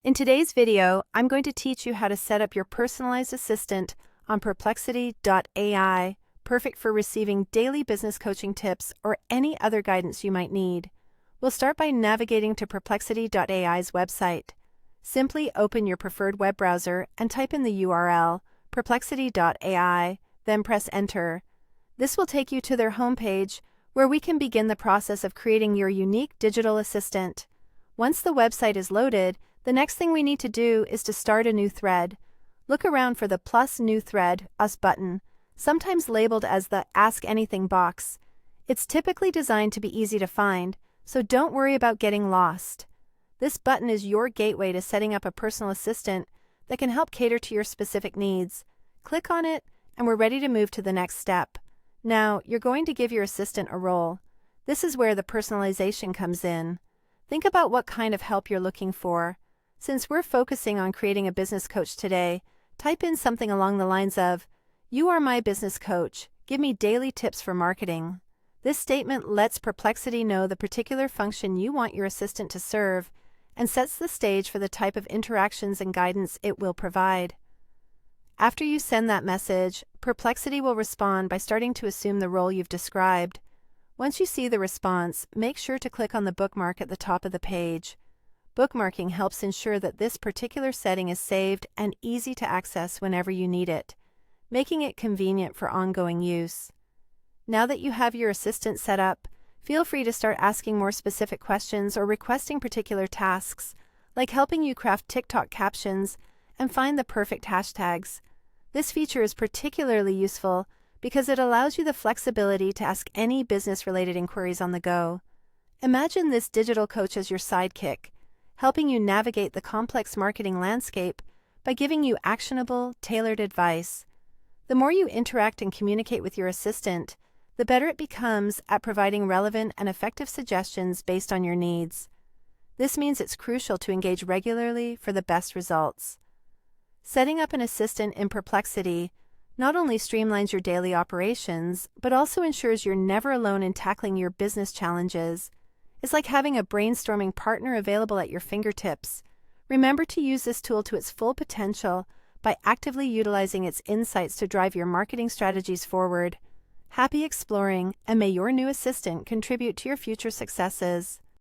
In today's video, I'm going to teach you how to set up your personalized assistant on Perplexity AI, perfect for receiving daily business coaching tips or any other guidance you might need. We'll start by navigating to Perplexity AI's website. Simply open your preferred web browser and type in the URL Perplexity AI, then press Enter. This will take you to their homepage, where we can begin the process of creating your unique digital assistant. Once the website is loaded, the next thing we need to do is to start a new thread. Look around for the plus new thread, Us button, sometimes labeled as the Ask Anything box. It's typically designed to be easy to find, so don't worry about getting lost. This button is your gateway to setting up a personal assistant that can help cater to your specific needs. Click on it, and we're ready to move to the next step. Now, you're going to give your assistant a role. This is where the personalization comes in. Think about what kind of help you're looking for. Since we're focusing on creating a business coach today, type in something along the lines of, "You are my business coach. Give me daily tips for marketing." This statement lets Perplexity know the particular function you want your assistant to serve and sets the stage for the type of interactions and guidance it will provide. After you send that message, Perplexity will respond by starting to assume the role you've described. Once you see the response, make sure to click on the bookmark at the top of the page. Bookmarking helps ensure that this particular setting is saved and easy to access whenever you need it, making it convenient for ongoing use. Now that you have your assistant set up, feel free to start asking more specific questions or requesting particular tasks, like helping you craft TikTok captions and find the perfect hashtags. This feature is particularly useful because it allows you the flexibility to ask any business-related inquiries on the go. Imagine this digital coach as your sidekick, helping you navigate the complex marketing landscape by giving you actionable, tailored advice. The more you interact and communicate with your assistant, the better it becomes at providing relevant and effective suggestions based on your needs. This means it's crucial to engage regularly for the best results. Setting up an assistant in Perplexity not only streamlines your daily operations, but also ensures you're never alone in tackling your business challenges. It's like having a brainstorming partner available at your fingertips. Remember to use this tool to its full potential by actively utilizing its insights to drive your marketing strategies forward. Happy exploring, and may your new assistant contribute to your future successes.